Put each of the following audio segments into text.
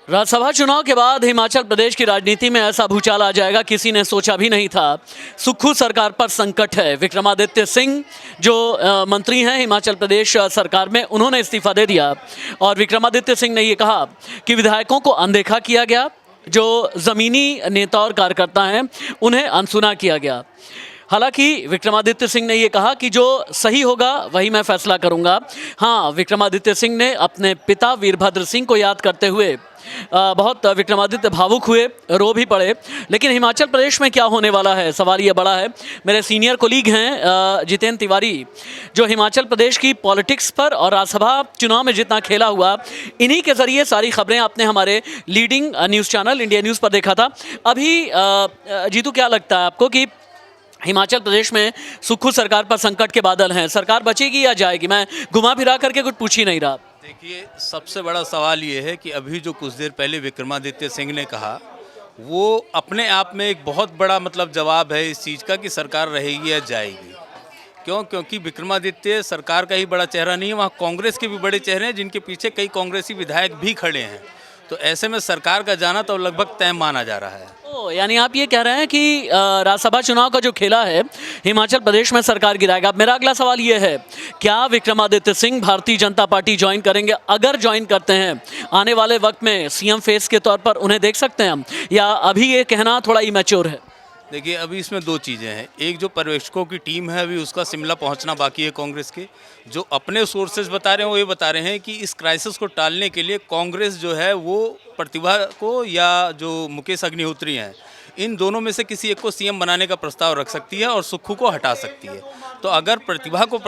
राज्यसभा चुनाव के बाद हिमाचल प्रदेश की राजनीति में ऐसा भूचाल आ जाएगा किसी ने सोचा भी नहीं था। सुक्खू सरकार पर संकट है। विक्रमादित्य सिंह जो मंत्री हैं हिमाचल प्रदेश सरकार में, उन्होंने इस्तीफा दे दिया और विक्रमादित्य सिंह ने ये कहा कि विधायकों को अनदेखा किया गया, जो ज़मीनी नेता और कार्यकर्ता हैं उन्हें अनसुना किया गया। हालांकि विक्रमादित्य सिंह ने ये कहा कि जो सही होगा वही मैं फैसला करूंगा। हाँ, विक्रमादित्य सिंह ने अपने पिता वीरभद्र सिंह को याद करते हुए बहुत विक्रमादित्य भावुक हुए, रो भी पड़े। लेकिन हिमाचल प्रदेश में क्या होने वाला है, सवाल ये बड़ा है। मेरे सीनियर कोलीग हैं जितेंद्र तिवारी, जो हिमाचल प्रदेश की पॉलिटिक्स पर और राज्यसभा चुनाव में जितना खेला हुआ, इन्हीं के ज़रिए सारी खबरें आपने हमारे leading news channel India news पर देखा था। अभी जीतू, क्या लगता है आपको कि हिमाचल प्रदेश में सुक्खू सरकार पर संकट के बादल हैं, सरकार बचेगी या जाएगी? मैं घुमा फिरा करके कुछ पूछ ही नहीं रहा। देखिए, सबसे बड़ा सवाल ये है कि अभी जो कुछ देर पहले विक्रमादित्य सिंह ने कहा, वो अपने आप में एक बहुत बड़ा जवाब है इस चीज़ का कि सरकार रहेगी या जाएगी। क्योंकि विक्रमादित्य सरकार का ही बड़ा चेहरा नहीं है, वहाँ कांग्रेस के भी बड़े चेहरे हैं जिनके पीछे कई कांग्रेसी विधायक भी खड़े हैं। तो ऐसे में सरकार का जाना तो लगभग तय माना जा रहा है। यानी आप ये कह रहे हैं कि राज्यसभा चुनाव का जो खेला है हिमाचल प्रदेश में सरकार गिराएगा। अब मेरा अगला सवाल ये है, क्या विक्रमादित्य सिंह भारतीय जनता पार्टी ज्वाइन करेंगे? अगर ज्वाइन करते हैं, आने वाले वक्त में सीएम फेस के तौर पर उन्हें देख सकते हैं हम, या अभी ये कहना थोड़ा इमैच्योर है? देखिए, अभी इसमें दो चीज़ें हैं। एक, जो पर्यवेक्षकों की टीम है अभी उसका शिमला पहुंचना बाकी है कांग्रेस के। जो अपने सोर्सेज बता रहे हैं वो ये बता रहे हैं कि इस क्राइसिस को टालने के लिए कांग्रेस जो है वो प्रतिभा को या जो मुकेश अग्निहोत्री हैं, इन दोनों में से किसी एक को सीएम बनाने का प्रस्ताव रख सकती है और सुक्खू को हटा सकती है। तो अगर प्रतिभा को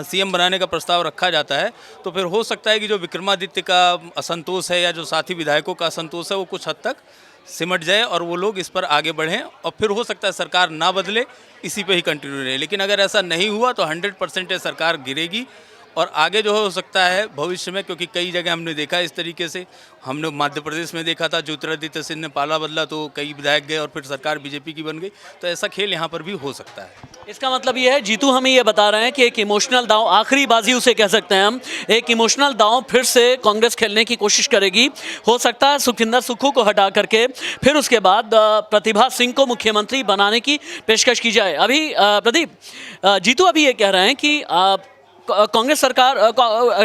सीएम बनाने का प्रस्ताव रखा जाता है तो फिर हो सकता है कि जो विक्रमादित्य का असंतोष है या जो साथी विधायकों का असंतोष है वो कुछ हद तक सिमट जाए और वो लोग इस पर आगे बढ़ें, और फिर हो सकता है सरकार ना बदले, इसी पे ही कंटिन्यू रहे। लेकिन अगर ऐसा नहीं हुआ तो 100% सरकार गिरेगी और आगे जो हो सकता है भविष्य में, क्योंकि कई जगह हमने देखा इस तरीके से। हमने मध्य प्रदेश में देखा था, ज्योतिरादित्य सिंह ने पाला बदला तो कई विधायक गए और फिर सरकार बीजेपी की बन गई। तो ऐसा खेल यहाँ पर भी हो सकता है। इसका मतलब ये है, जीतू हमें ये बता रहे हैं कि एक इमोशनल दांव, आखिरी बाजी उसे कह सकते हैं हम, एक इमोशनल दांव फिर से कांग्रेस खेलने की कोशिश करेगी। हो सकता है सुखविंदर सुक्खू को हटा करके फिर उसके बाद प्रतिभा सिंह को मुख्यमंत्री बनाने की पेशकश की जाए। अभी प्रदीप, जीतू अभी ये कह रहे हैं कि कांग्रेस सरकार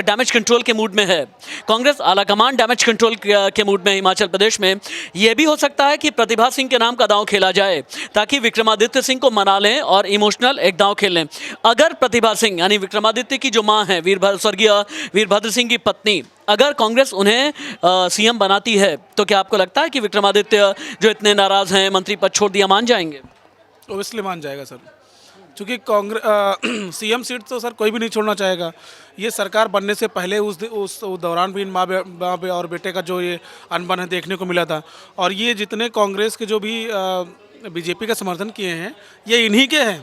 डैमेज कंट्रोल के मूड में है, कांग्रेस आलाकमान डैमेज कंट्रोल के मूड में हिमाचल प्रदेश में। ये भी हो सकता है कि प्रतिभा सिंह के नाम का दांव खेला जाए ताकि विक्रमादित्य सिंह को मना लें और इमोशनल एक दांव खेल लें। अगर प्रतिभा सिंह यानी विक्रमादित्य की जो मां है, स्वर्गीय वीरभद्र सिंह की पत्नी, अगर कांग्रेस उन्हें सीएम बनाती है तो क्या आपको लगता है कि विक्रमादित्य जो इतने नाराज हैं, मंत्री पद छोड़ दिया, मान जाएंगे? ओबियसली मान जाएगा सर, क्योंकि कांग्रेस सीएम सीट तो सर कोई भी नहीं छोड़ना चाहेगा। ये सरकार बनने से पहले उस दौरान भी इन माँ और बेटे का जो ये अनबन है देखने को मिला था। और ये जितने कांग्रेस के जो भी बीजेपी का समर्थन किए हैं ये इन्हीं के हैं।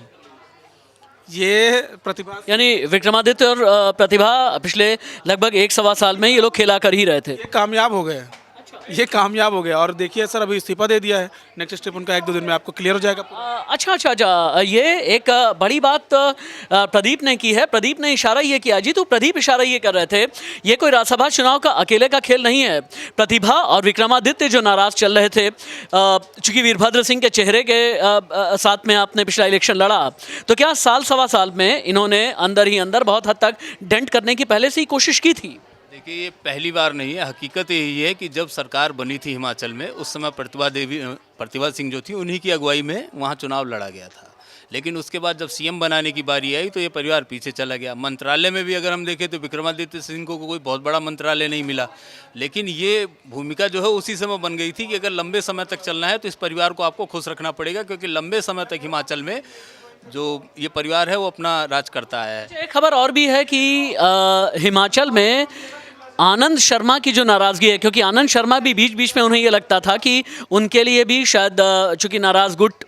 ये प्रतिभा यानी विक्रमादित्य और प्रतिभा पिछले लगभग 1-1.25 साल में ये लोग खेला कर ही रहे थे। ये कामयाब हो गए, ये कामयाब हो गया। और देखिए सर, अभी इस्तीफा दे दिया है, नेक्स्ट स्टेप उनका 1-2 दिन में आपको क्लियर हो जाएगा। अच्छा, ये एक बड़ी बात प्रदीप ने की है। प्रदीप ने इशारा ये किया, जी तो प्रदीप इशारा ये कर रहे थे, ये कोई राज्यसभा चुनाव का अकेले का खेल नहीं है। प्रतिभा और विक्रमादित्य जो नाराज चल रहे थे, चूंकि वीरभद्र सिंह के चेहरे के साथ में आपने पिछला इलेक्शन लड़ा, तो क्या साल-सवा साल में इन्होंने अंदर ही अंदर बहुत हद तक डेंट करने की पहले से ही कोशिश की थी? देखिए, ये पहली बार नहीं है। हकीकत यही है कि जब सरकार बनी थी हिमाचल में, उस समय प्रतिभा सिंह जो थी उन्हीं की अगुवाई में वहाँ चुनाव लड़ा गया था। लेकिन उसके बाद जब सीएम बनाने की बारी आई तो ये परिवार पीछे चला गया। मंत्रालय में भी अगर हम देखें तो विक्रमादित्य सिंह को कोई बहुत बड़ा मंत्रालय नहीं मिला। लेकिन ये भूमिका जो है उसी समय बन गई थी कि अगर लंबे समय तक चलना है तो इस परिवार को आपको खुश रखना पड़ेगा, क्योंकि लंबे समय तक हिमाचल में जो ये परिवार है वो अपना राज करता है। एक खबर और भी है कि हिमाचल में आनंद शर्मा की जो नाराज़गी है, क्योंकि आनंद शर्मा भी बीच बीच में उन्हें ये लगता था कि उनके लिए भी शायद, चूँकि नाराज़ गुट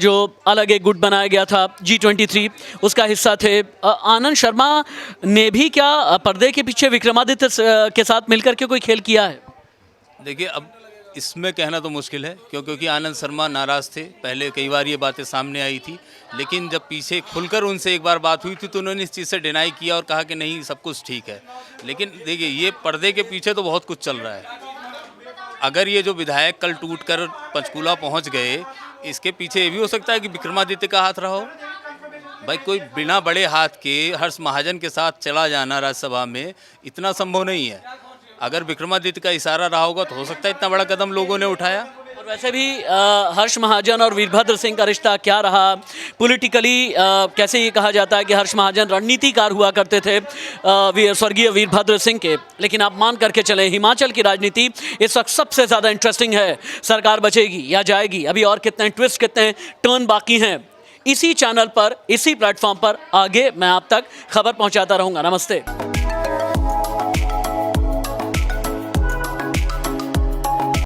जो अलग एक गुट बनाया गया था G23, उसका हिस्सा थे। आनंद शर्मा ने भी क्या पर्दे के पीछे विक्रमादित्य के साथ मिलकर के कोई खेल किया है? देखिए, अब इसमें कहना तो मुश्किल है क्योंकि आनंद शर्मा नाराज़ थे। पहले कई बार ये बातें सामने आई थी, लेकिन जब पीछे खुलकर उनसे एक बार बात हुई थी तो उन्होंने इस चीज़ से डिनाई किया और कहा कि नहीं, सब कुछ ठीक है। लेकिन देखिए, ये पर्दे के पीछे तो बहुत कुछ चल रहा है। अगर ये जो विधायक कल टूटकर पंचकूला पहुंच गए, इसके पीछे ये भी हो सकता है कि विक्रमादित्य का हाथ रहा हो। भाई कोई बिना बड़े हाथ के हर्ष महाजन के साथ चला जाना राज्यसभा में इतना संभव नहीं है। अगर विक्रमादित्य का इशारा रहा होगा तो हो सकता है इतना बड़ा कदम लोगों ने उठाया। और वैसे भी हर्ष महाजन और वीरभद्र सिंह का रिश्ता क्या रहा पॉलिटिकली, कैसे ये कहा जाता है कि हर्ष महाजन रणनीतिकार हुआ करते थे स्वर्गीय वीरभद्र सिंह के, लेकिन आप मान करके चले हिमाचल की राजनीति इस वक्त सबसे ज़्यादा इंटरेस्टिंग है। सरकार बचेगी या जाएगी, अभी और कितने ट्विस्ट, कितने टर्न बाकी हैं। इसी चैनल पर, इसी प्लेटफॉर्म पर आगे मैं आप तक खबर पहुंचाता रहूंगा। नमस्ते।